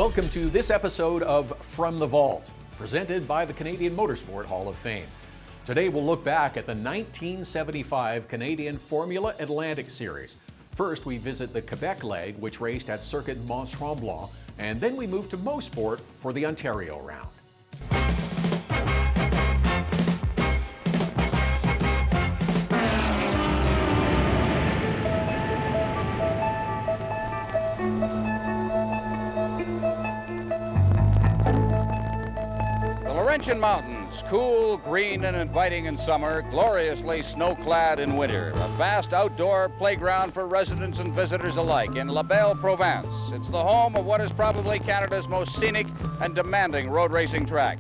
Welcome to this episode of From the Vault, presented by the Canadian Motorsport Hall of Fame. Today we'll look back at the 1975 Canadian Formula Atlantic Series. First, we visit the Quebec leg, which raced at Circuit Mont-Tremblant, and then we move to Mosport for the Ontario round. Laurentian Mountains, cool, green, and inviting in summer, gloriously snow-clad in winter. A vast outdoor playground for residents and visitors alike in La Belle Province. It's the home of what is probably Canada's most scenic and demanding road racing track.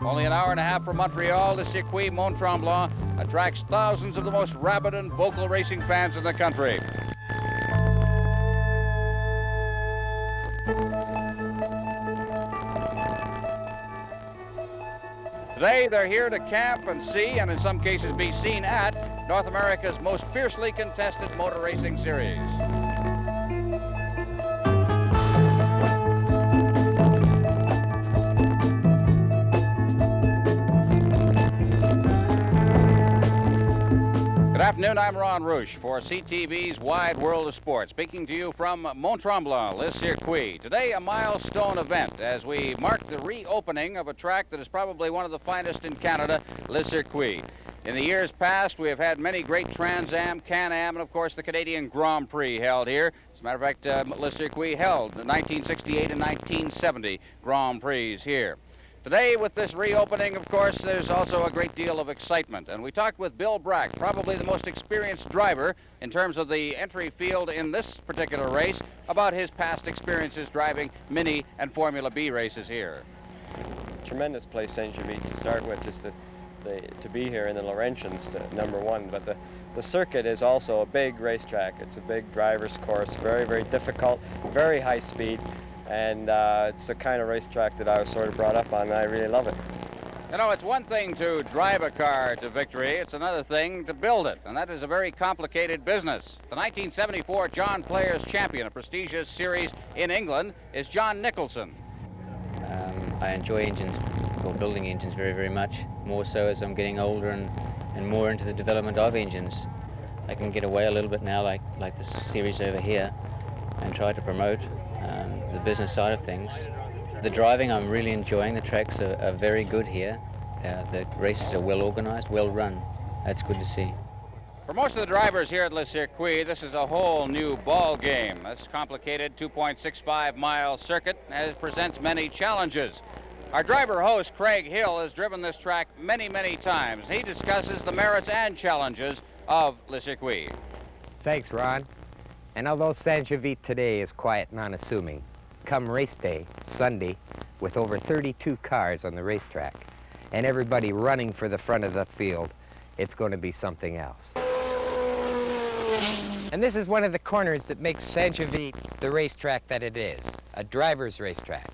Only an hour and a half from Montreal, the Circuit Mont-Tremblant attracts thousands of the most rabid and vocal racing fans in the country. Today, they're here to camp and see, and in some cases be seen at, North America's most fiercely contested motor racing series. Good afternoon, I'm Ron Rouche for CTV's Wide World of Sport, speaking to you from Mont-Tremblant, Le Circuit. Today, a milestone event as we mark the reopening of a track that is probably one of the finest in Canada, Le Circuit. In the years past, we have had many great Trans Am, Can-Am, and of course the Canadian Grand Prix held here. As a matter of fact, Le Circuit held the 1968 and 1970 Grand Prix here. Today, with this reopening, of course, there's also a great deal of excitement. And we talked with Bill Brack, probably the most experienced driver in terms of the entry field in this particular race, about his past experiences driving Mini and Formula B races here. Tremendous place, Saint-Gervais, to start with, just to be here in the Laurentians, number one. But the circuit is also a big racetrack. It's a big driver's course, very, very difficult, very high speed. And it's the kind of racetrack that I was sort of brought up on, and I really love it. You know, it's one thing to drive a car to victory, it's another thing to build it, and that is a very complicated business. The 1974 John Players champion, a prestigious series in England, is John Nicholson. I enjoy engines, or building engines, very, very much, more so as I'm getting older and more into the development of engines. I can get away a little bit now, like this series over here, and try to promote the business side of things. The driving I'm really enjoying. The tracks are very good here. The races are well organized, well run. That's good to see. For most of the drivers here at Le Circuit, this is a whole new ball game. This complicated 2.65-mile circuit presents many challenges. Our driver host, Craig Hill, has driven this track many, many times. He discusses the merits and challenges of Le Circuit. Thanks, Ron. And although Saint-Gervais today is quiet and unassuming, come race day, Sunday, with over 32 cars on the racetrack and everybody running for the front of the field, it's going to be something else. And this is one of the corners that makes Saint-Gervais the racetrack that it is, a driver's racetrack.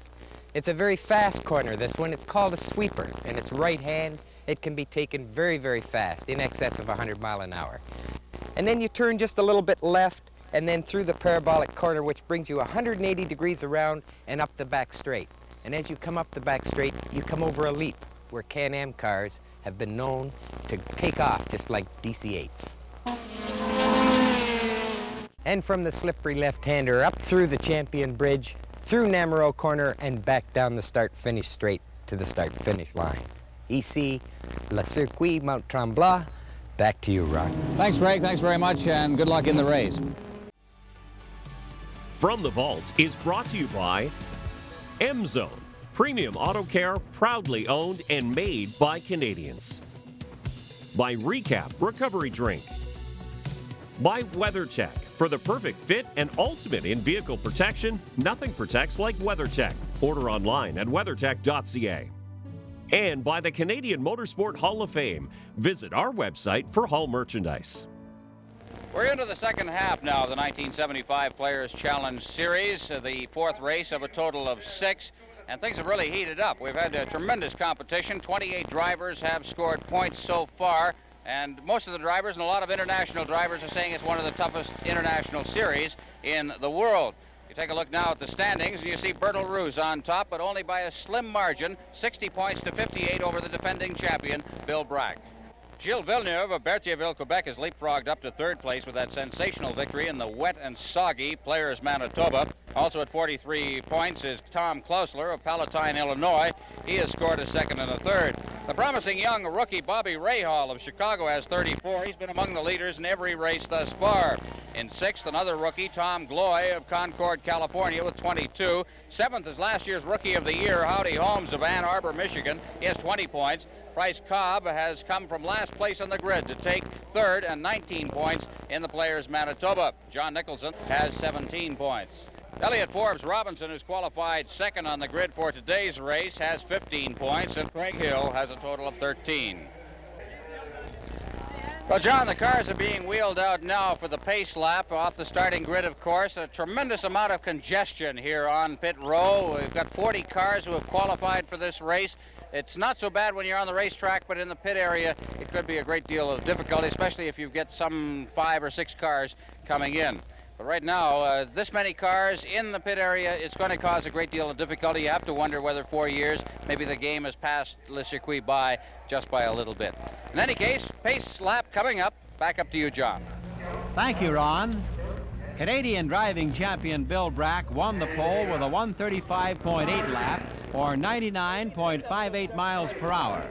It's a very fast corner, this one. It's called a sweeper, and it's right hand. It can be taken very, very fast, in excess of 100 miles an hour. And then you turn just a little bit left, and then through the parabolic corner, which brings you 180 degrees around and up the back straight. And as you come up the back straight, you come over a leap where Can-Am cars have been known to take off just like DC-8s. And from the slippery left-hander up through the Champion Bridge, through Namaro Corner, and back down the start-finish straight to the start-finish line. Ici, Le Circuit Mont-Tremblant. Back to you, Ron. Thanks, Craig. Thanks very much, and good luck in the race. From the Vault is brought to you by M-Zone, premium auto care proudly owned and made by Canadians. By Recap Recovery Drink. By WeatherTech, for the perfect fit and ultimate in vehicle protection, nothing protects like WeatherTech. Order online at weathertech.ca. And by the Canadian Motorsport Hall of Fame. Visit our website for hall merchandise. We're into the second half now of the 1975 Players Challenge Series, the fourth race of a total of 6, and things have really heated up. We've had a tremendous competition. 28 drivers have scored points so far, and most of the drivers and a lot of international drivers are saying it's one of the toughest international series in the world. You take a look now at the standings, and you see Bertil Roos on top, but only by a slim margin, 60 points to 58 over the defending champion, Bill Bragg. Gilles Villeneuve of Berthierville, Quebec, has leapfrogged up to third place with that sensational victory in the wet and soggy Players Manitoba. Also at 43 points is Tom Klausler of Palatine, Illinois. He has scored a second and a third. The promising young rookie Bobby Rahal of Chicago has 34. He's been among the leaders in every race thus far. In sixth, another rookie, Tom Gloy of Concord, California, with 22. Seventh is last year's Rookie of the Year, Howdy Holmes of Ann Arbor, Michigan. He has 20 points. Bryce Cobb has come from last place on the grid to take third and 19 points in the Players Manitoba. John Nicholson has 17 points. Elliot Forbes Robinson, who's qualified second on the grid for today's race, has 15 points, and Craig Hill has a total of 13. Well, John, the cars are being wheeled out now for the pace lap off the starting grid, of course. A tremendous amount of congestion here on pit row. We've got 40 cars who have qualified for this race. It's not so bad when you're on the racetrack, but in the pit area, it could be a great deal of difficulty, especially if you get some 5 or 6 cars coming in. But right now, this many cars in the pit area, it's going to cause a great deal of difficulty. You have to wonder whether 4 years, maybe the game has passed Le Circuit by just by a little bit. In any case, pace lap coming up. Back up to you, John. Thank you, Ron. Canadian driving champion Bill Bragg won the pole with a 135.8 lap, or 99.58 miles per hour.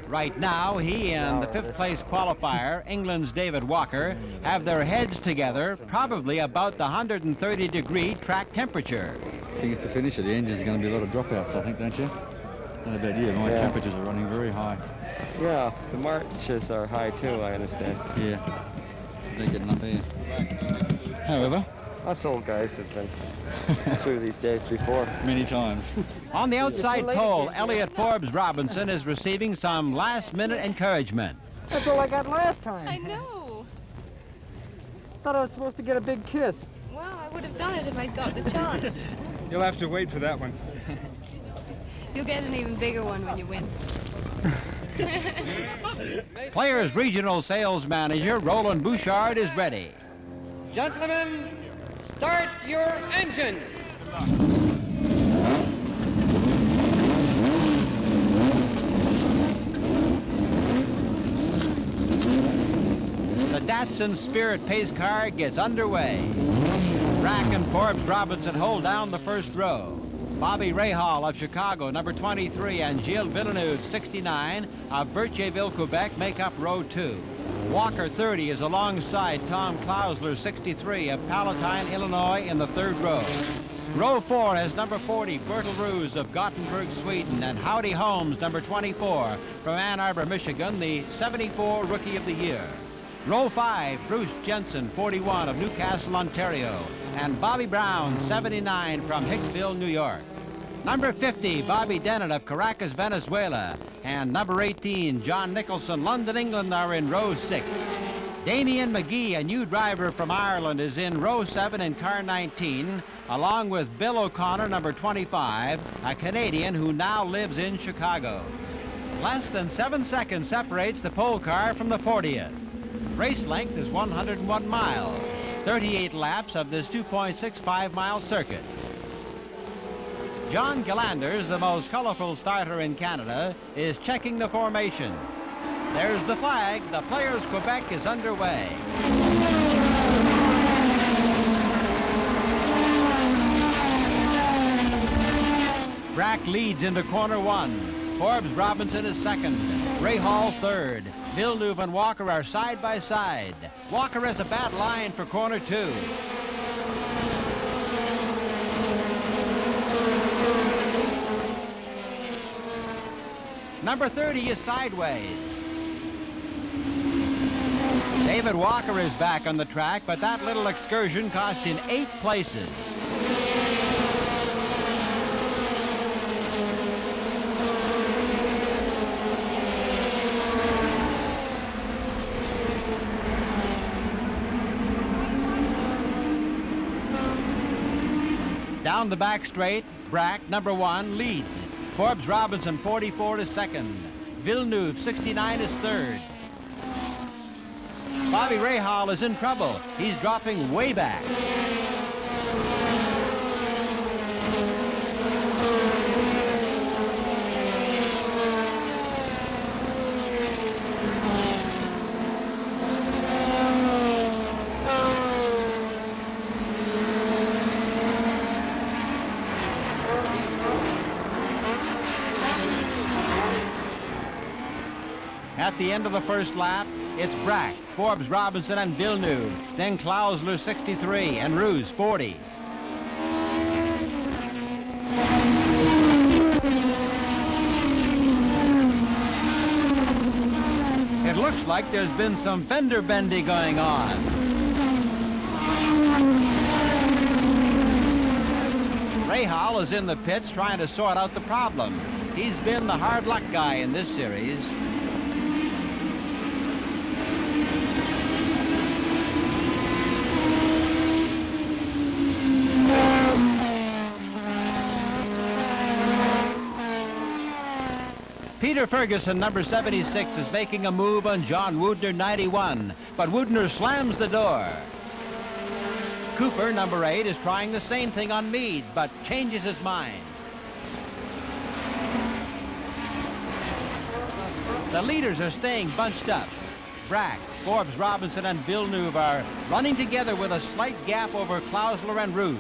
Right now, he and the fifth place qualifier, England's David Walker, have their heads together, probably about the 130-degree track temperature. I think to finish it, the engine's going to be a lot of dropouts, I think, don't you? Not a bad year. My temperatures are running very high. Yeah, the marches are high too, I understand. Yeah, they're getting up here. However, us old guys have been through these days before. many times. On the outside pole, Elliot Forbes Robinson is receiving some last-minute encouragement. That's all I got last time. I know. Thought I was supposed to get a big kiss. Well, I would have done it if I'd got the chance. You'll have to wait for that one. You'll get an even bigger one when you win. Players Regional Sales Manager Roland Bouchard is ready. Gentlemen, start your engines. The Datsun Spirit pace car gets underway. Bragg and Forbes Robinson hold down the first row. Bobby Rahal of Chicago, number 23, and Gilles Villeneuve, 69, of Berthierville, Quebec, make up row 2. Walker, 30, is alongside Tom Klausler, 63, of Palatine, Illinois, in the third row. Row 4 has number 40, Bertil Roos of Gothenburg, Sweden, and Howdy Holmes, number 24, from Ann Arbor, Michigan, the 74 Rookie of the Year. Row 5, Bruce Jensen, 41, of Newcastle, Ontario, and Bobby Brown, 79, from Hicksville, New York. Number 50, Bobby Dennett of Caracas, Venezuela, and number 18, John Nicholson, London, England, are in row 6. Damien McGee, a new driver from Ireland, is in row 7 in car 19, along with Bill O'Connor, number 25, a Canadian who now lives in Chicago. Less than 7 seconds separates the pole car from the 40th. Race length is 101 miles, 38 laps of this 2.65-mile circuit. John Gallanders, the most colorful starter in Canada, is checking the formation. There's the flag. The Players Quebec is underway. Bragg leads into corner 1. Forbes Robinson is second. Rahal third. Villeneuve and Walker are side by side. Walker has a bad line for corner 2. Number 30 is sideways. David Walker is back on the track, but that little excursion cost him 8 places. Down the back straight, Bragg, number 1, leads. Forbes Robinson, 44, is second. Villeneuve, 69, is third. Bobby Rahal is in trouble. He's dropping way back. At the end of the first lap, it's Brack, Forbes, Robinson, and Villeneuve. Then Klausler, 63, and Roos, 40. It looks like there's been some fender bendy going on. Rahal is in the pits trying to sort out the problem. He's been the hard luck guy in this series. Peter Ferguson, number 76, is making a move on John Woodner, 91, but Woodner slams the door. Cooper, number 8, is trying the same thing on Meade, but changes his mind. The leaders are staying bunched up. Brack, Forbes, Robinson, and Villeneuve are running together with a slight gap over Klausler and Roos.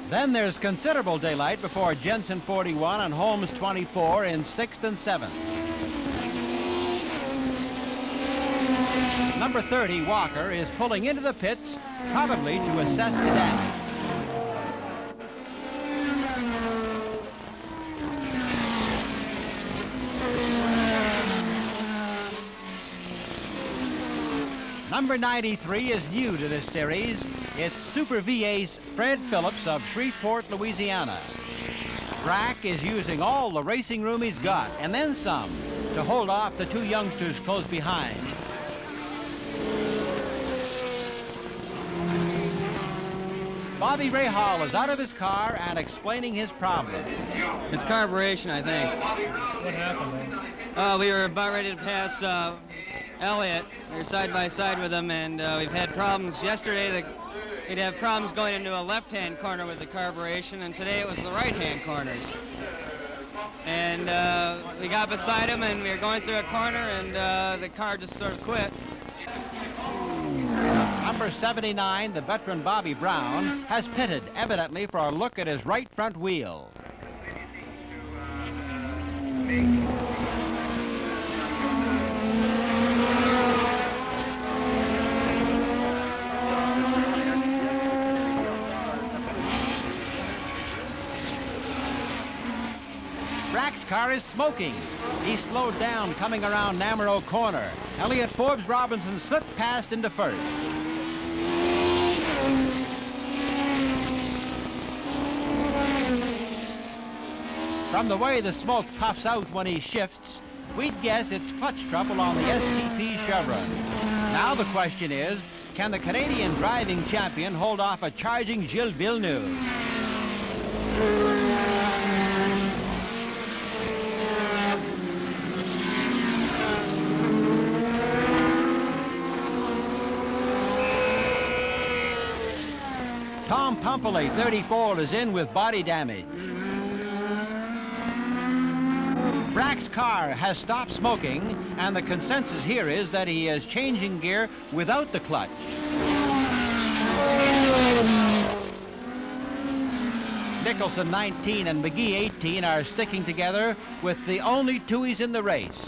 Then there's considerable daylight before Jensen, 41, and Holmes, 24, in 6th and 7th. Number 30, Walker, is pulling into the pits, probably to assess the damage. Number 93 is new to this series. It's Super V ace Fred Phillips of Shreveport, Louisiana. Brack is using all the racing room he's got, and then some, to hold off the two youngsters close behind. Bobby Rahal is out of his car and explaining his problems. It's carburation, I think. What happened, man? We were about ready to pass Elliott. We were side by side with him, and we've had problems. Yesterday, we'd have problems going into a left-hand corner with the carburation, and today it was the right-hand corners. And we got beside him, and we were going through a corner, and the car just sort of quit. Number 79, the veteran Bobby Brown, has pitted, evidently for a look at his right front wheel. Brack's car is smoking. He slowed down coming around Namuro corner. Elliott Forbes Robinson slipped past into first. From the way the smoke puffs out when he shifts, we'd guess it's clutch trouble on the STP Chevron. Now the question is, can the Canadian driving champion hold off a charging Gilles Villeneuve? Tom Pumpelly, 34, is in with body damage. Brack's car has stopped smoking, and the consensus here is that he is changing gear without the clutch. Nicholson, 19, and McGee, 18, are sticking together with the only twoies in the race.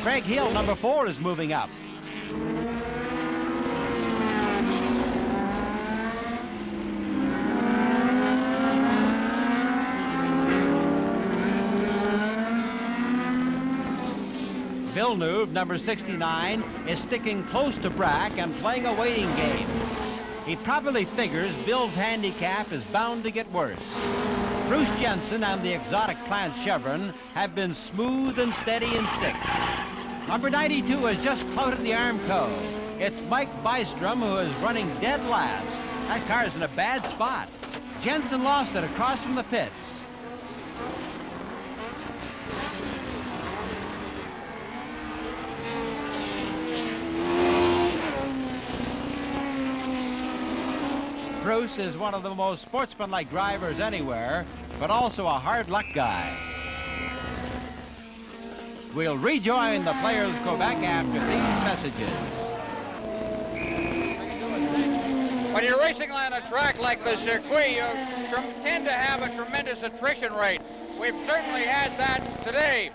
Craig Hill, number 4, is moving up. Villeneuve, number 69, is sticking close to Brack and playing a waiting game. He probably figures Bill's handicap is bound to get worse. Bruce Jensen and the Exotic Plants Chevron have been smooth and steady in 6th. Number 92 has just clouted the Armco. It's Mike Bystrom who is running dead last. That car's in a bad spot. Jensen lost it across from the pits. Bruce is one of the most sportsmanlike drivers anywhere, but also a hard luck guy. We'll rejoin the players Quebec after these messages. When you're racing on a track like the circuit, you tend to have a tremendous attrition rate. We've certainly had that today.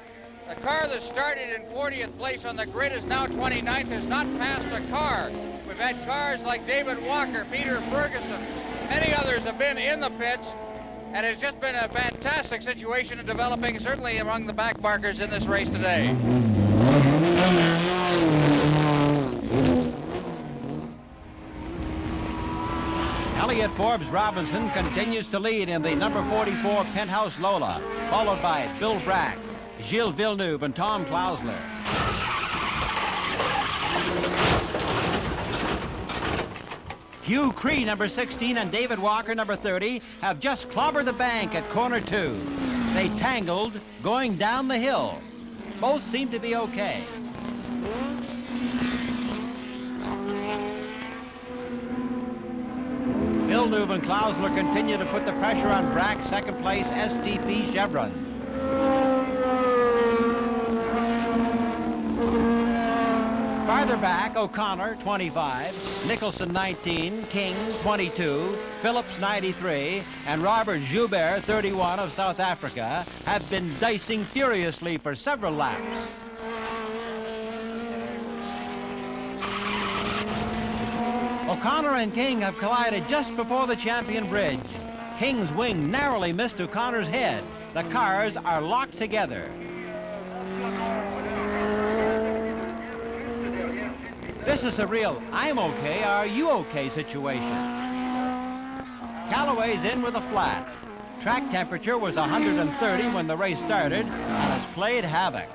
The car that started in 40th place on the grid is now 29th, has not passed a car. We've had cars like David Walker, Peter Ferguson, many others have been in the pits, and it's just been a fantastic situation in developing, certainly among the back markers in this race today. Elliott Forbes Robinson continues to lead in the number 44 Penthouse Lola, followed by Bill Brack, Gilles Villeneuve, and Tom Klausler. Hugh Cree, number 16, and David Walker, number 30, have just clobbered the bank at corner 2. They tangled going down the hill. Both seem to be okay. Villeneuve and Klausler continue to put the pressure on Brack's second place STP Chevron. Farther back, O'Connor, 25, Nicholson, 19, King, 22, Phillips, 93, and Robert Joubert, 31 of South Africa, have been dicing furiously for several laps. O'Connor and King have collided just before the Champion Bridge. King's wing narrowly missed O'Connor's head. The cars are locked together. This is a real I'm okay, are you okay situation. Callaway's in with a flat. Track temperature was 130 when the race started and has played havoc.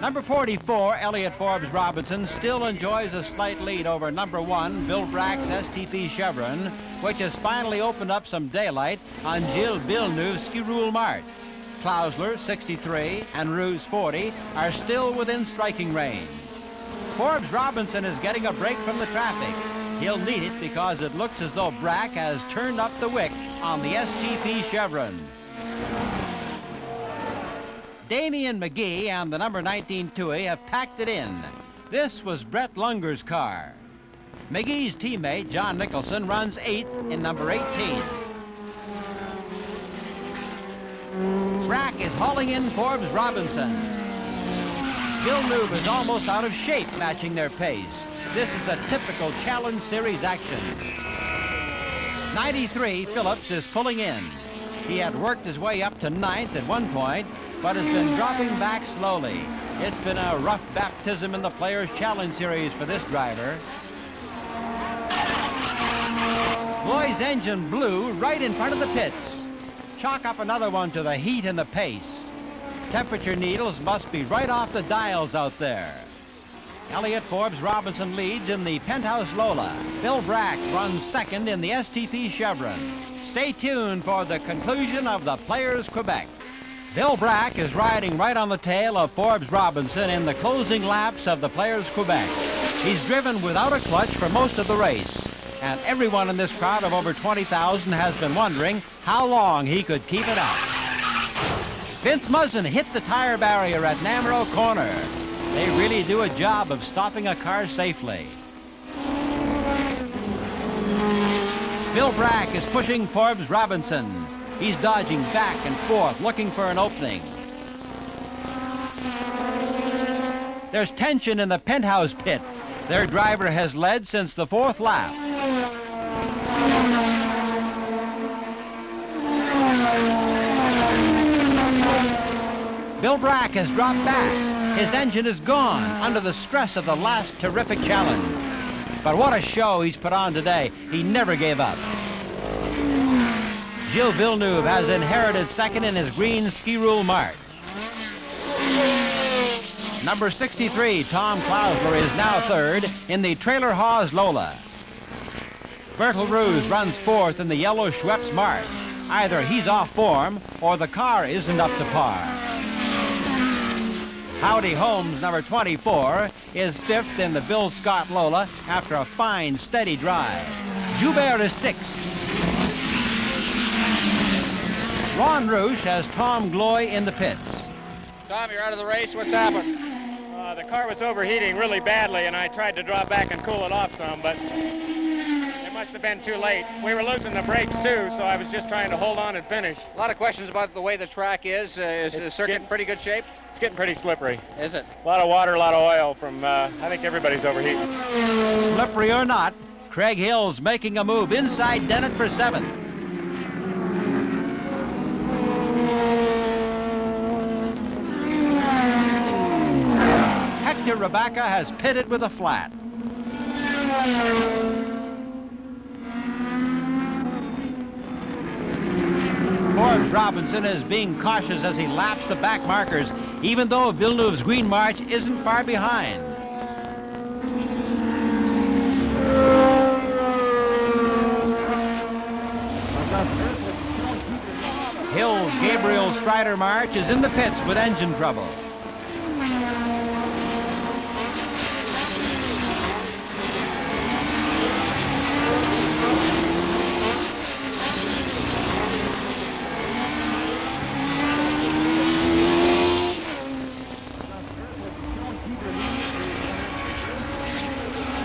Number 44, Elliott Forbes Robinson, still enjoys a slight lead over number 1, Bill Brack's STP Chevron, which has finally opened up some daylight on Gilles Villeneuve's Ski Rule Mart. Klausler, 63, and Roos, 40, are still within striking range. Forbes Robinson is getting a break from the traffic. He'll need it because it looks as though Brack has turned up the wick on the STP Chevron. Damien McGee and the number 19 Tui have packed it in. This was Brett Lunger's car. McGee's teammate, John Nicholson, runs 8th in number 18. Brack is hauling in Forbes Robinson. Villeneuve is almost out of shape, matching their pace. This is a typical Challenge Series action. 93, Phillips, is pulling in. He had worked his way up to 9th at one point, but has been dropping back slowly. It's been a rough baptism in the Players' Challenge Series for this driver. Gloy's engine blew right in front of the pits. Chalk up another one to the heat and the pace. Temperature needles must be right off the dials out there. Elliott Forbes Robinson leads in the Penthouse Lola. Bill Brack runs second in the STP Chevron. Stay tuned for the conclusion of the Players Quebec. Bill Brack is riding right on the tail of Forbes Robinson in the closing laps of the Players Quebec. He's driven without a clutch for most of the race, and everyone in this crowd of over 20,000 has been wondering how long he could keep it up. Vince Muzzin hit the tire barrier at Namro Corner. They really do a job of stopping a car safely. Bill Brack is pushing Forbes Robinson. He's dodging back and forth, looking for an opening. There's tension in the Penthouse pit. Their driver has led since the 4th lap. Bill Brack has dropped back. His engine is gone under the stress of the last terrific challenge. But what a show he's put on today. He never gave up. Gilles Villeneuve has inherited second in his green Ski Rule Mart. Number 63, Tom Klausler, is now third in the Trailer Hawes Lola. Bertel Roos runs 4th in the yellow Schweppes Mart. Either he's off form or the car isn't up to par. Howdy Holmes, number 24, is 5th in the Bill Scott Lola after a fine, steady drive. Joubert is 6th. Ron Rouge has Tom Gloy in the pits. Tom, you're out of the race. What's happened? The car was overheating really badly, and I tried to draw back and cool it off some, but it must have been too late. We were losing the brakes too, so I was just trying to hold on and finish. A lot of questions about the way the track is. Is the circuit in pretty good shape? It's getting pretty slippery. Is it? A lot of water, a lot of oil from, I think everybody's overheating. Slippery or not, Craig Hill's making a move inside Dennett for 7th. Hector Rabaka has pitted with a flat. Forbes Robinson is being cautious as he laps the back markers, even though Villeneuve's Green March isn't far behind. Hill's Gabriel Strider March is in the pits with engine trouble.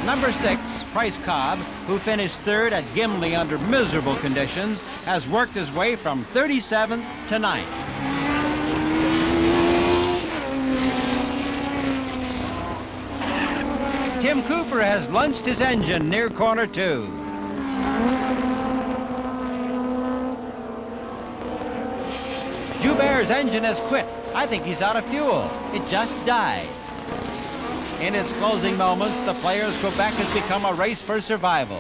Number 6, Price Cobb, who finished 3rd at Gimli under miserable conditions, has worked his way from 37th to 9th. Tim Cooper has lunched his engine near corner 2. Joubert's engine has quit. I think he's out of fuel. It just died. In its closing moments, the Players Quebec has become a race for survival.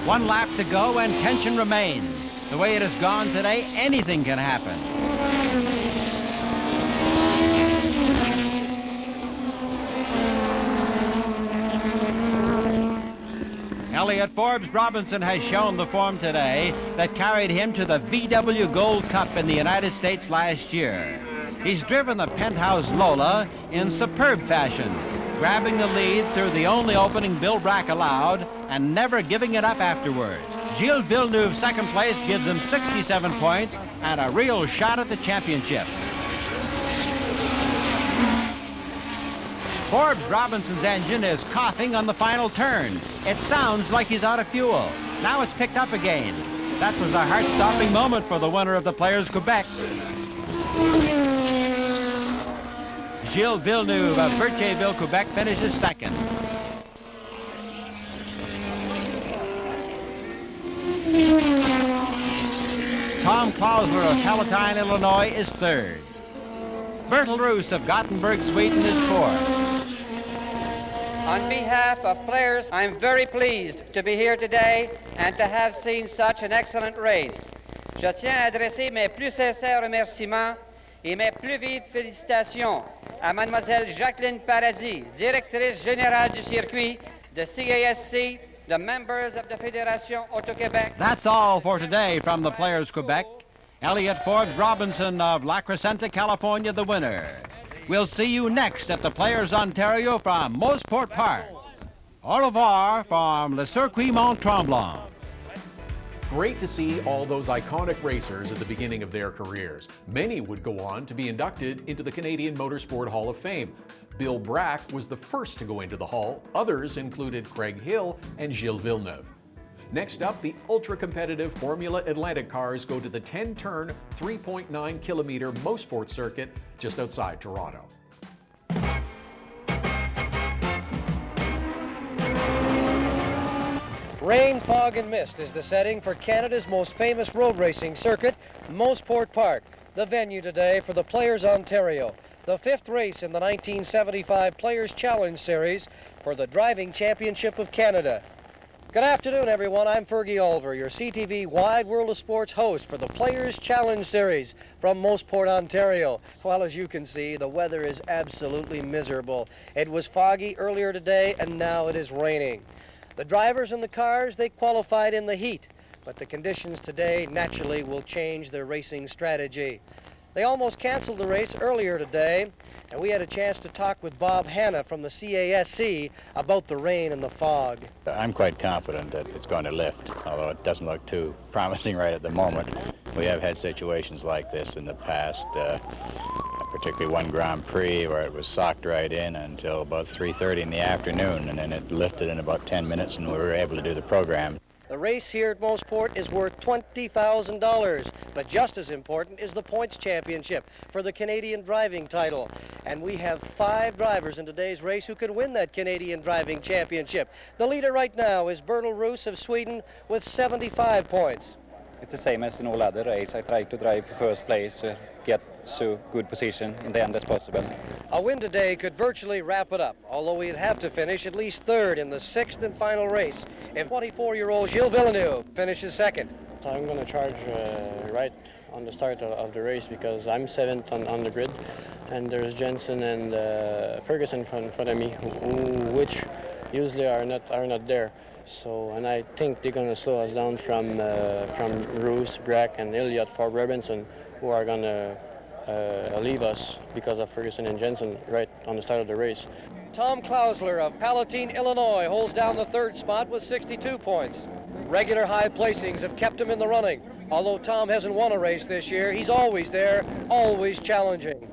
1 lap to go and tension remains. The way it has gone today, anything can happen. Elliott Forbes Robinson has shown the form today that carried him to the VW Gold Cup in the United States last year. He's driven the Penthouse Lola in superb fashion, grabbing the lead through the only opening Bill Brack allowed and never giving it up afterwards. Gilles Villeneuve, 2nd place, gives him 67 points and a real shot at the championship. Forbes Robinson's engine is coughing on the final turn. It sounds like he's out of fuel. Now it's picked up again. That was a heart-stopping moment for the winner of the Players Quebec. Gilles Villeneuve of Berthierville, Quebec finishes 2nd. Tom Klausler of Palatine, Illinois is 3rd. Bertil Roos of Gothenburg, Sweden is 4th. On behalf of Players, I'm very pleased to be here today and to have seen such an excellent race. Je tiens à adresser mes plus sincères remerciements et mes plus vives félicitations à Mademoiselle Jacqueline Paradis, directrice générale du circuit, de CASC, the members of the Fédération Auto-Québec. That's all for today from the Players Quebec. Elliott Forbes Robinson of La Crescenta, California, the winner. We'll see you next at the Players Ontario from Moseport Park. Au revoir from Le Circuit Mont-Tremblant. Great to see all those iconic racers at the beginning of their careers. Many would go on to be inducted into the Canadian Motorsport Hall of Fame. Bill Brack was the first to go into the hall. Others included Craig Hill and Gilles Villeneuve. Next up, the ultra-competitive Formula Atlantic cars go to the 10-turn, 3.9-kilometer Mosport circuit just outside Toronto. Rain, fog, and mist is the setting for Canada's most famous road racing circuit, Moseport Park, the venue today for the Players Ontario, the 5th race in the 1975 Players Challenge Series for the Driving Championship of Canada. Good afternoon, everyone. I'm Fergie Oliver, your CTV Wide World of Sports host for the Players Challenge Series from Moseport, Ontario. Well, as you can see, the weather is absolutely miserable. It was foggy earlier today, and now it is raining. The drivers and the cars, they qualified in the heat, but the conditions today naturally will change their racing strategy. They almost canceled the race earlier today, and we had a chance to talk with Bob Hanna from the CASC about the rain and the fog. I'm quite confident that it's going to lift, although it doesn't look too promising right at the moment. We have had situations like this in the past, particularly one Grand Prix where it was socked right in until about 3:30 in the afternoon, and then it lifted in about 10 minutes and we were able to do the program. The race here at Mosport is worth $20,000, but just as important is the points championship for the Canadian driving title. And we have 5 drivers in today's race who can win that Canadian driving championship. The leader right now is Bertil Roos of Sweden with 75 points. It's the same as in all other races. I try to drive for first place, get so good position in the end as possible. A win today could virtually wrap it up, although we'd have to finish at least third in the 6th and final race if 24-year-old Gilles Villeneuve finishes second. I'm going to charge right on the start of the race because I'm 7th on the grid, and there's Jensen and Ferguson in front of me, which usually are not there. So, and I think they're going to slow us down from Roos, Brack, and Elliott for Robinson, who are going to leave us because of Ferguson and Jensen right on the start of the race. Tom Klausler of Palatine, Illinois holds down the 3rd spot with 62 points. Regular high placings have kept him in the running. Although Tom hasn't won a race this year, he's always there, always challenging.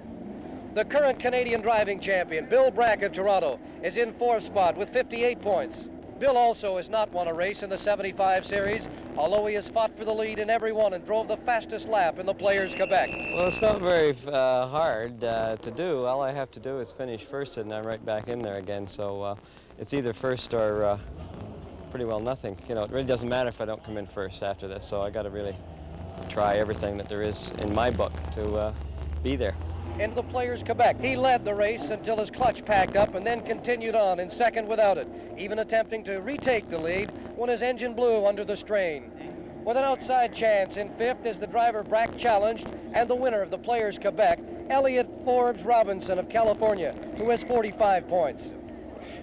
The current Canadian driving champion, Bill Brack of Toronto, is in 4th spot with 58 points. Bill also has not won a race in the 75 series, although he has fought for the lead in every one and drove the fastest lap in the Players Quebec. Well, it's not very hard to do. All I have to do is finish first and I'm right back in there again. So it's either first or pretty well nothing. You know, it really doesn't matter if I don't come in first after this. So I got to really try everything that there is in my book to be there. Into the Players Quebec. He led the race until his clutch packed up and then continued on in second without it, even attempting to retake the lead when his engine blew under the strain. With an outside chance in 5th is the driver Brack challenged and the winner of the Players Quebec, Elliott Forbes Robinson of California, who has 45 points.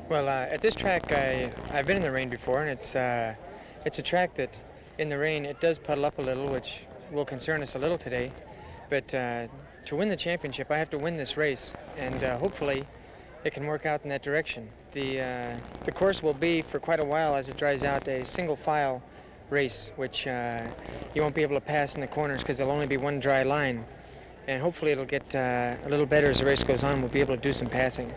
Well, at this track, I've been in the rain before, and it's a track that in the rain it does puddle up a little, which will concern us a little today, but to win the championship, I have to win this race, and hopefully it can work out in that direction. The course will be, for quite a while as it dries out, a single file race, which you won't be able to pass in the corners because there'll only be one dry line. And hopefully it'll get a little better as the race goes on. We'll be able to do some passing.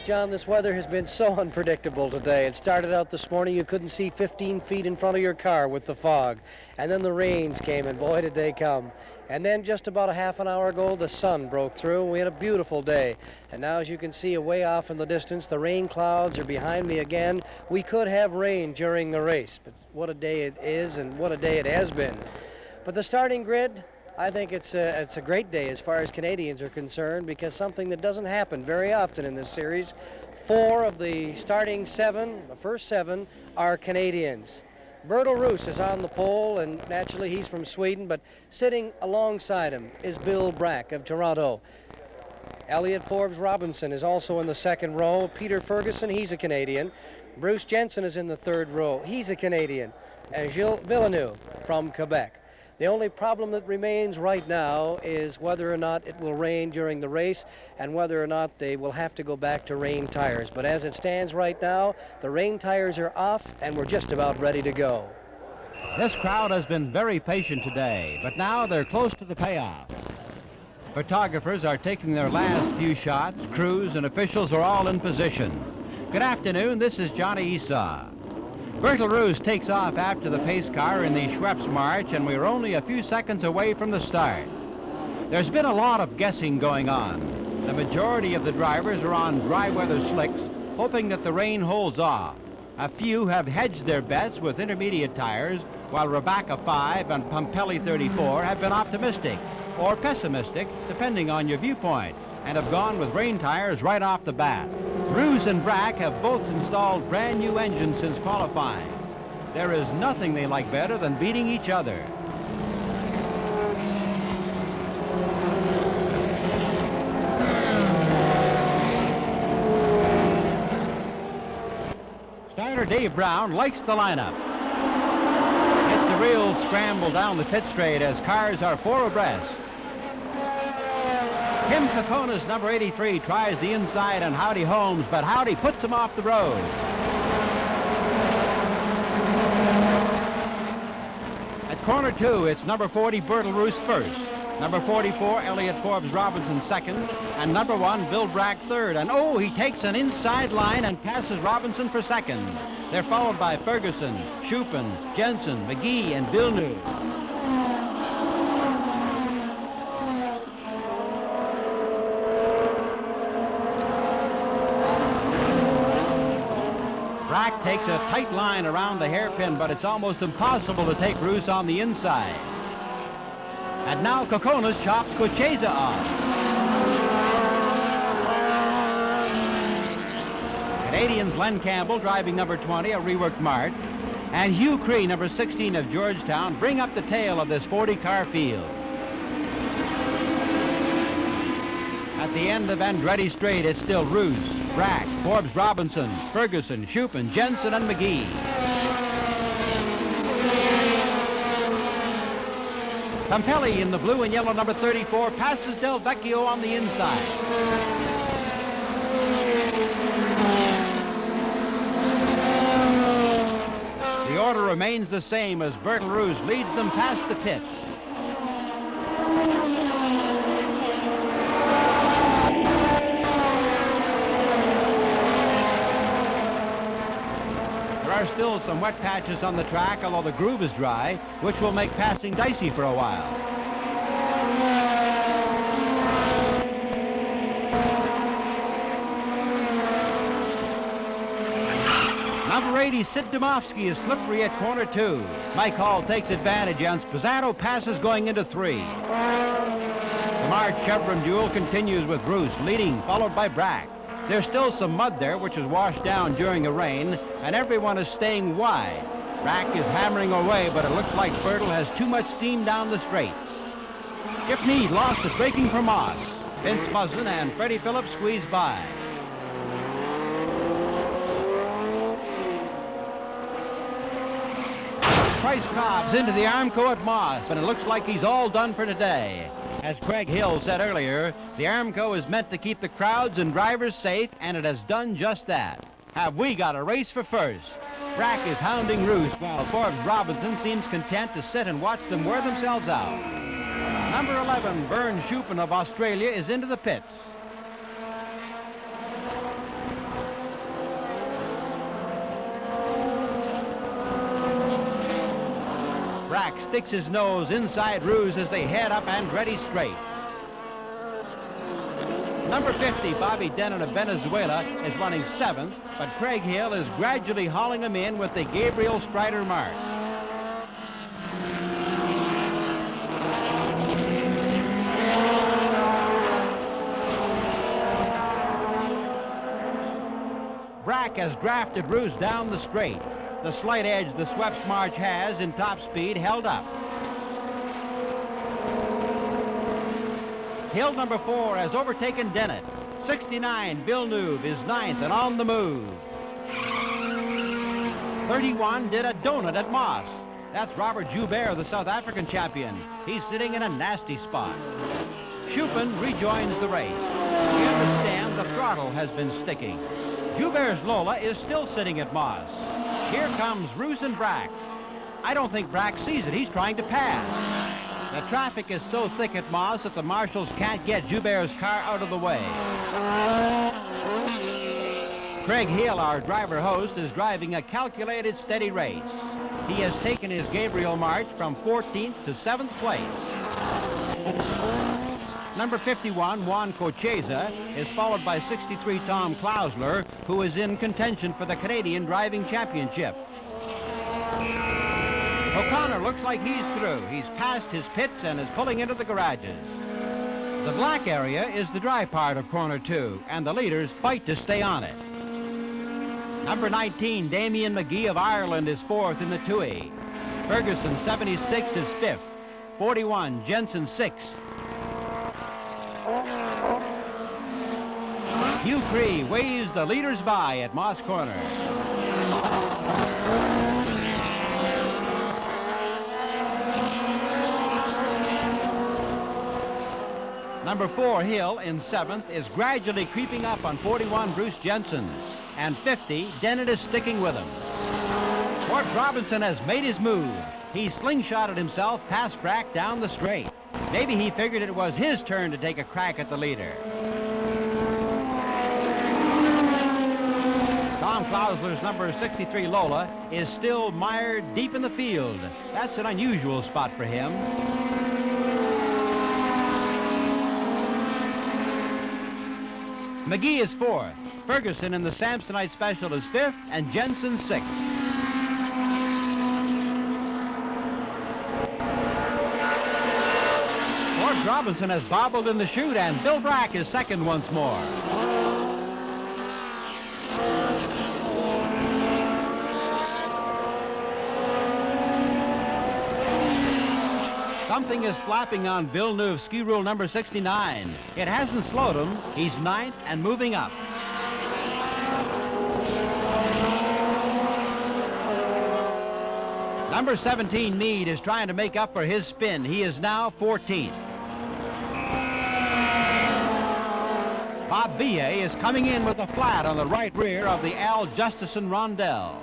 John, this weather has been so unpredictable today. It started out this morning, you couldn't see 15 feet in front of your car with the fog. And then the rains came, and boy, did they come. And then just about a half an hour ago, the sun broke through. We had a beautiful day. And now, as you can see away off in the distance, the rain clouds are behind me again. We could have rain during the race, but what a day it is and what a day it has been. But the starting grid, I think it's a great day as far as Canadians are concerned, because something that doesn't happen very often in this series. 4 of the starting 7, the first 7, are Canadians. Bertil Roos is on the pole, and naturally he's from Sweden, but sitting alongside him is Bill Brack of Toronto. Elliott Forbes Robinson is also in the 2nd row. Peter Ferguson, he's a Canadian. Bruce Jensen is in the 3rd row. He's a Canadian. And Gilles Villeneuve from Quebec. The only problem that remains right now is whether or not it will rain during the race and whether or not they will have to go back to rain tires. But as it stands right now, the rain tires are off and we're just about ready to go. This crowd has been very patient today, but now they're close to the payoff. Photographers are taking their last few shots. Crews and officials are all in position. Good afternoon, this is Johnny Esau. Bertil Roos takes off after the pace car in the Schweppes March, and we're only a few seconds away from the start. There's been a lot of guessing going on. The majority of the drivers are on dry weather slicks, hoping that the rain holds off. A few have hedged their bets with intermediate tires, while Rebecca 5 and Pompelli 34 have been optimistic or pessimistic, depending on your viewpoint, and have gone with rain tires right off the bat. Roos and Brack have both installed brand new engines since qualifying. There is nothing they like better than beating each other. Starter Dave Brown likes the lineup. It's a real scramble down the pit straight as cars are 4 abreast. Kim Kokona's number 83 tries the inside on Howdy Holmes, but Howdy puts him off the road. At corner 2, it's number 40 Bertil Roos first. Number 44, Elliott Forbes Robinson second, and number 1, Bill Brack third. And oh, he takes an inside line and passes Robinson for second. They're followed by Ferguson, Shupin, Jensen, McGee, and Villeneuve. Brack takes a tight line around the hairpin, but it's almost impossible to take Roos on the inside. And now Kokonas chops Kocheza off. Canadians Len Campbell driving number 20, a reworked Mart, and Hugh Cree, number 16 of Georgetown, bring up the tail of this 40-car field. At the end of Andretti Straight, it's still Roos, Brack, Forbes Robinson, Ferguson, Shupin, Jensen, and McGee. Campelli in the blue and yellow number 34 passes Del Vecchio on the inside. The order remains the same as Bertil Roos leads them past the pits. There are still some wet patches on the track, although the groove is dry, which will make passing dicey for a while. Number 80, Sid Domovsky, is slippery at corner 2. Mike Hall takes advantage, and Sposano passes going into 3. The Mart Chevron duel continues with Roos leading, followed by Brack. There's still some mud there, which is washed down during the rain, and everyone is staying wide. Brack is hammering away, but it looks like Bertil has too much steam down the straights. Skip Meade lost the braking for Moss. Vince Muslin and Freddie Phillips squeeze by. Price Cobb's into the Armco at Moss, and it looks like he's all done for today. As Craig Hill said earlier, the Armco is meant to keep the crowds and drivers safe, and it has done just that. Have we got a race for first? Brack is hounding Roos, while Forbes Robinson seems content to sit and watch them wear themselves out. Number 11, Vern Shupin of Australia, is into the pits. Brack sticks his nose inside Roos as they head up Andretti Straight. Number 50, Bobby Denon of Venezuela, is running 7th, but Craig Hill is gradually hauling him in with the Gabriel Strider mark. Brack has drafted Roos down the straight. The slight edge the Sweps March has in top speed held up. Hill number 4 has overtaken Dennett. 69, Villeneuve, is 9th and on the move. 31 did a donut at Moss. That's Robert Joubert, the South African champion. He's sitting in a nasty spot. Shupin rejoins the race. We understand the throttle has been sticking. Joubert's Lola is still sitting at Moss. Here comes Roos and Brack. I don't think Brack sees it. He's trying to pass. The traffic is so thick at Moss that the marshals can't get Joubert's car out of the way. Craig Hill, our driver host, is driving a calculated, steady race. He has taken his Gabriel March from 14th to 7th place. Number 51, Juan Kocheza, is followed by 63, Tom Klausler, who is in contention for the Canadian Driving Championship. O'Connor looks like he's through. He's passed his pits and is pulling into the garages. The black area is the dry part of corner 2, and the leaders fight to stay on it. Number 19, Damien McGee of Ireland, is 4th in the 2E. Ferguson, 76, is 5th. 41, Jensen, 6th. Hugh Cree waves the leaders by at Moss Corner. Number 4, Hill, in 7th, is gradually creeping up on 41, Bruce Jensen. And 50, Dennett is sticking with him. Forbes Robinson has made his move. He slingshotted himself past Brack down the straight. Maybe he figured it was his turn to take a crack at the leader. Tom Klausler's number 63 Lola is still mired deep in the field. That's an unusual spot for him. McGee is 4th. Ferguson in the Samsonite Special is 5th, and Jensen 6th. Forbes Robinson has bobbled in the chute, and Bill Brack is 2nd once more. Something is flapping on Villeneuve's ski rule number 69. It hasn't slowed him. He's 9th and moving up. Number 17, Meade, is trying to make up for his spin. He is now 14th. Bob Billet is coming in with a flat on the right rear of the Al Justison Rondell.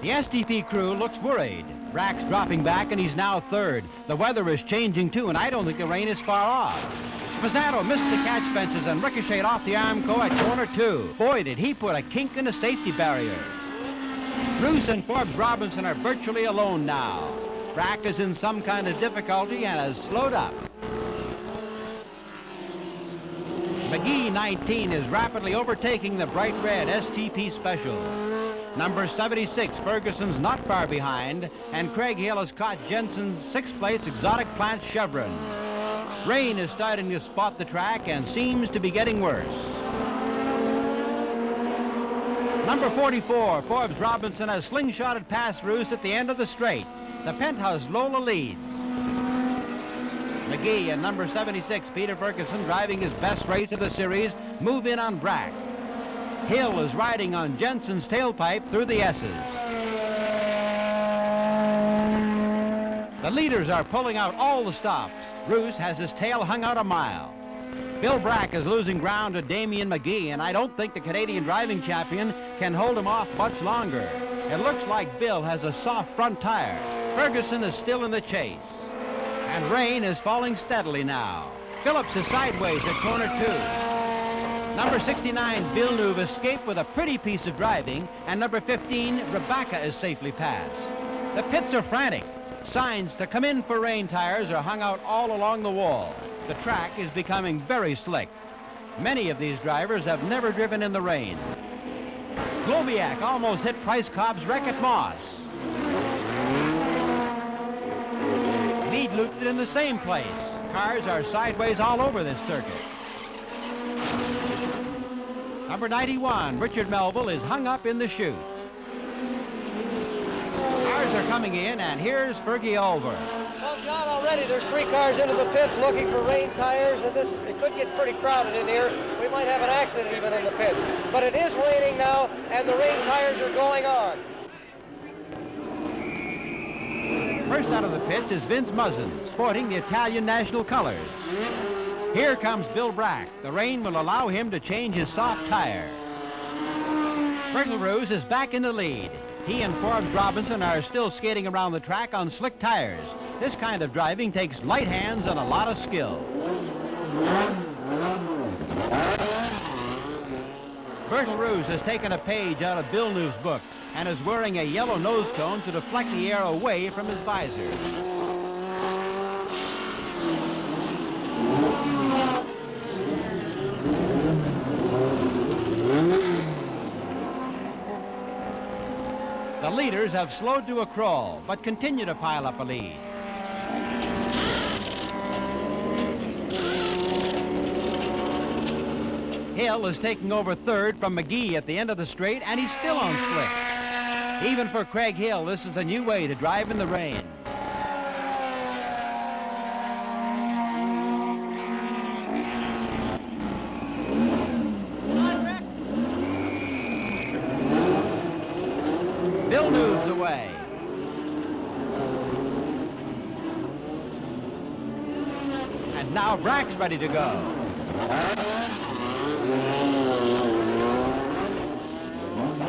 The STP crew looks worried. Brack's dropping back, and he's now 3rd. The weather is changing, too, and I don't think the rain is far off. Spazzato missed the catch fences and ricocheted off the Armco at corner 2. Boy, did he put a kink in the safety barrier. Bruce and Forbes Robinson are virtually alone now. Brack is in some kind of difficulty and has slowed up. McGee, 19, is rapidly overtaking the bright red STP Special. Number 76, Ferguson's not far behind, and Craig Hill has caught Jensen's 6th place Exotic Plant Chevron. Rain is starting to spot the track and seems to be getting worse. Number 44, Forbes Robinson has slingshotted past Roos at the end of the straight. The Penthouse Lola leads. McGee and number 76, Peter Ferguson, driving his best race of the series, move in on Brack. Hill is riding on Jensen's tailpipe through the S's. The leaders are pulling out all the stops. Roos has his tail hung out a mile. Bill Brack is losing ground to Damien McGee, and I don't think the Canadian driving champion can hold him off much longer. It looks like Bill has a soft front tire. Ferguson is still in the chase. And rain is falling steadily now. Phillips is sideways at corner 2. Number 69, Villeneuve, escaped with a pretty piece of driving, and number 15, Rebecca, is safely passed. The pits are frantic. Signs to come in for rain tires are hung out all along the wall. The track is becoming very slick. Many of these drivers have never driven in the rain. Globiak almost hit Price Cobb's wreck at Moss. Meade looped it in the same place. Cars are sideways all over this circuit. Number 91, Richard Melville, is hung up in the chute. Cars are coming in, and here's Fergie Olver. Well, John, already there's 3 cars into the pits looking for rain tires, and it could get pretty crowded in here. We might have an accident even in the pits. But it is raining now, and the rain tires are going on. First out of the pits is Vince Muzzin, sporting the Italian national colors. Here comes Bill Brack. The rain will allow him to change his soft tire. Berkelroos is back in the lead. He and Forbes Robinson are still skating around the track on slick tires. This kind of driving takes light hands and a lot of skill. Berkelroos has taken a page out of Villeneuve's book and is wearing a yellow nose cone to deflect the air away from his visor. The leaders have slowed to a crawl, but continue to pile up a lead. Hill is taking over 3rd from McGee at the end of the straight, and he's still on slick. Even for Craig Hill, this is a new way to drive in the rain. Villeneuve's away. And now Brack's ready to go.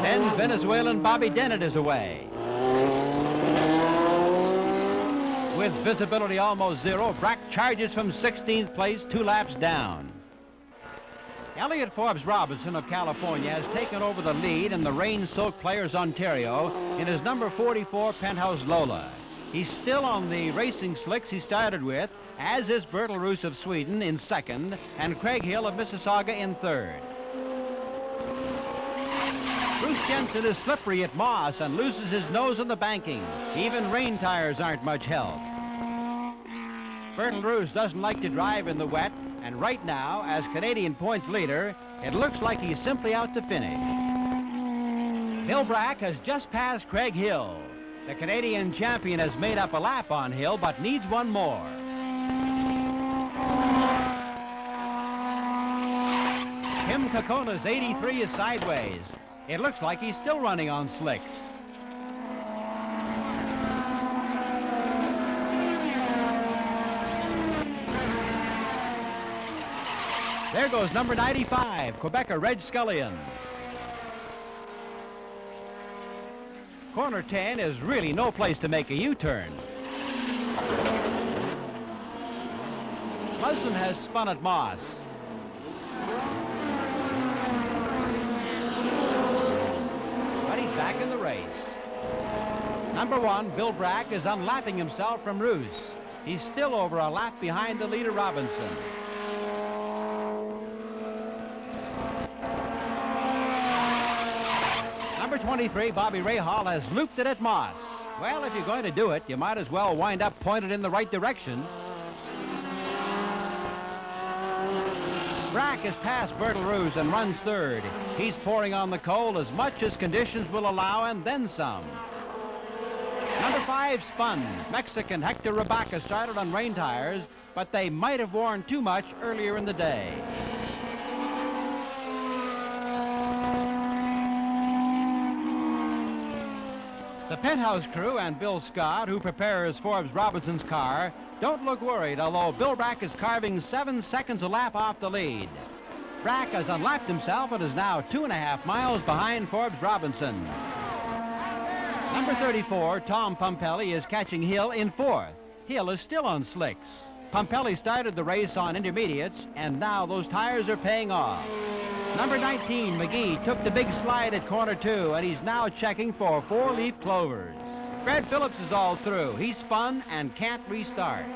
Then Venezuelan Bobby Dennett is away. With With visibility almost zero, Brack charges from 16th place, 2 laps down. Elliott Forbes Robinson of California has taken over the lead in the rain-soaked Players Ontario in his number 44 Penthouse Lola. He's still on the racing slicks he started with, as is Bertil Roos of Sweden in second and Craig Hill of Mississauga in third. Bruce Jensen is slippery at Moss and loses his nose on the banking. Even rain tires aren't much help. Bertil Roos doesn't like to drive in the wet, and right now, as Canadian points leader, it looks like he's simply out to finish. Bill Brack has just passed Craig Hill. The Canadian champion has made up a lap on Hill, but needs one more. Tim Kokona's 83 is sideways. It looks like he's still running on slicks. There goes number 95, Quebecer Reg Scullion. Corner 10 is really no place to make a U-turn. Muslin has spun at Moss. But he's back in the race. Number 1, Bill Brack, is unlapping himself from Roos. He's still over a lap behind the leader, Robinson. Number 23, Bobby Rahal, has looped it at Moss. Well, if you're going to do it, you might as well wind up pointed in the right direction. Brack has passed Bertil Roos and runs third. He's pouring on the coal as much as conditions will allow and then some. Number 5 spun. Mexican Hector Rabaca started on rain tires, but they might have worn too much earlier in the day. The Penthouse crew and Bill Scott, who prepares Forbes Robinson's car, don't look worried, although Bill Brack is carving 7 seconds a lap off the lead. Brack has unlapped himself and is now 2.5 miles behind Forbes Robinson. Number 34, Tom Pumpelly, is catching Hill in 4th. Hill is still on slicks. Pumpelly started the race on intermediates, and now those tires are paying off. Number 19, McGee, took the big slide at corner 2, and he's now checking for 4-leaf clovers. Fred Phillips is all through. He spun and can't restart.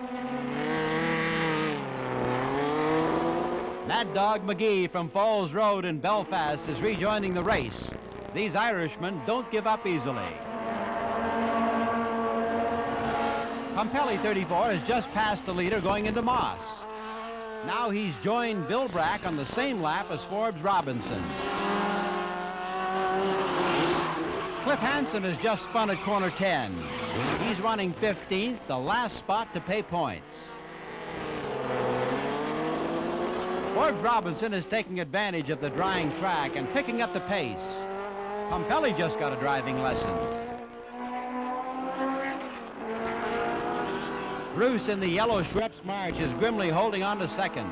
Mad Dog McGee from Falls Road in Belfast is rejoining the race. These Irishmen don't give up easily. Pumpelly, 34, has just passed the leader going into Moss. Now he's joined Bill Brack on the same lap as Forbes Robinson. Cliff Hansen has just spun at corner 10. He's running 15th, the last spot to pay points. Forbes Robinson is taking advantage of the drying track and picking up the pace. Pumpelly just got a driving lesson. Bruce in the yellow Schweppes March is grimly holding on to second.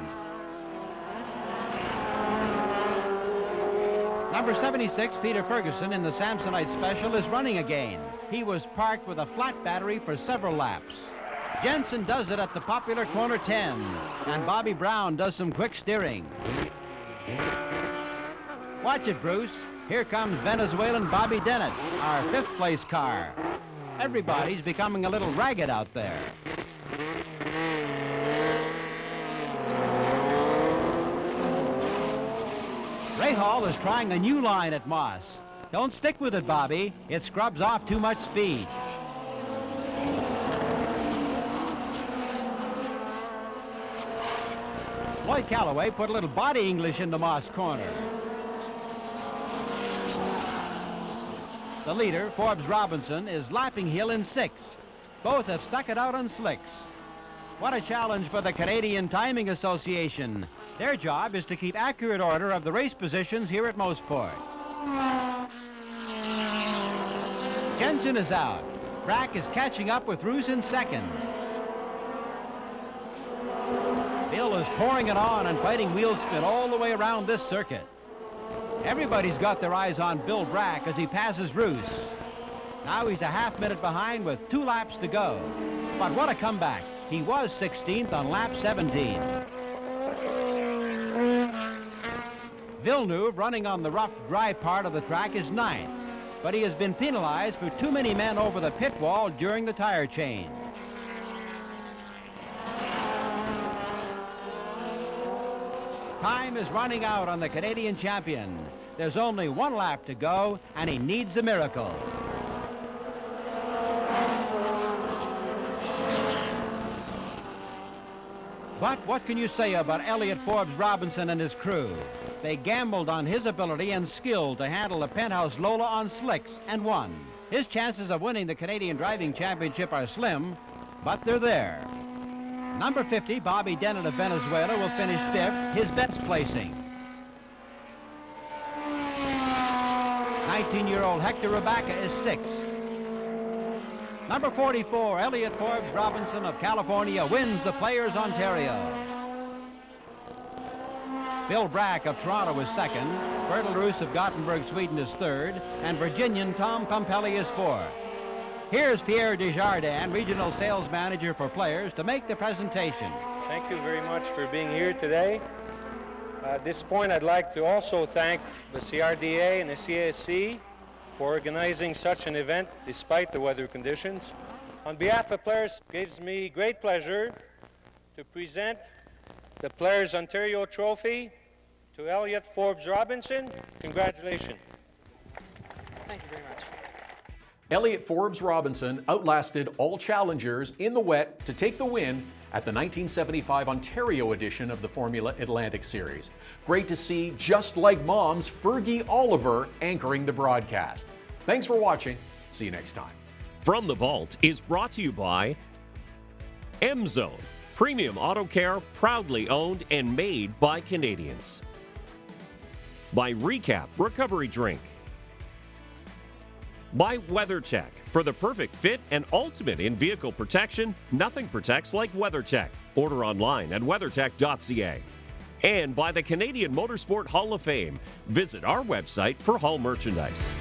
Number 76, Peter Ferguson, in the Samsonite Special, is running again. He was parked with a flat battery for several laps. Jensen does it at the popular corner 10, and Bobby Brown does some quick steering. Watch it, Bruce. Here comes Venezuelan Bobby Dennett, our 5th place car. Everybody's becoming a little ragged out there. Rahal is trying a new line at Moss. Don't stick with it, Bobby. It scrubs off too much speed. Lloyd Calloway put a little body English into Moss corner. The leader, Forbes Robinson, is lapping Hill in 6th. Both have stuck it out on slicks. What a challenge for the Canadian Timing Association. Their job is to keep accurate order of the race positions here at Mosport. Jensen is out. Brack is catching up with Roos in 2nd. Bill is pouring it on and fighting wheel spin all the way around this circuit. Everybody's got their eyes on Bill Brack as he passes Roos. Now he's a half minute behind with 2 laps to go. But what a comeback. He was 16th on lap 17. Villeneuve, running on the rough, dry part of the track, is 9th. But he has been penalized for too many men over the pit wall during the tire change. Time is running out on the Canadian champion. There's only 1 lap to go, and he needs a miracle. But what can you say about Elliott Forbes Robinson and his crew? They gambled on his ability and skill to handle the Penthouse Lola on slicks and won. His chances of winning the Canadian Driving Championship are slim, but they're there. Number 50, Bobby Dennett of Venezuela, will finish 5th, his best placing. 19-year-old Hector Rabaca is 6th. Number 44, Elliott Forbes Robinson of California, wins the Players Ontario. Bill Brack of Toronto is 2nd, Bertil Roos of Gothenburg, Sweden is 3rd, and Virginian Tom Pompelli is 4th. Here's Pierre Desjardins, Regional Sales Manager for Players, to make the presentation. Thank you very much for being here today. At this point, I'd like to also thank the CRDA and the CSC for organizing such an event despite the weather conditions. On behalf of Players, it gives me great pleasure to present the Players Ontario Trophy to Elliott Forbes Robinson. Congratulations. Thank you very much. Elliott Forbes Robinson outlasted all challengers in the wet to take the win at the 1975 Ontario edition of the Formula Atlantic Series. Great to see, just like Mom's Fergie Oliver anchoring the broadcast. Thanks for watching. See you next time. From the Vault is brought to you by M-Zone, premium auto care, proudly owned and made by Canadians. By Recap Recovery Drink. By WeatherTech. For the perfect fit and ultimate in-vehicle protection, nothing protects like WeatherTech. Order online at weathertech.ca. And by the Canadian Motorsport Hall of Fame. Visit our website for Hall merchandise.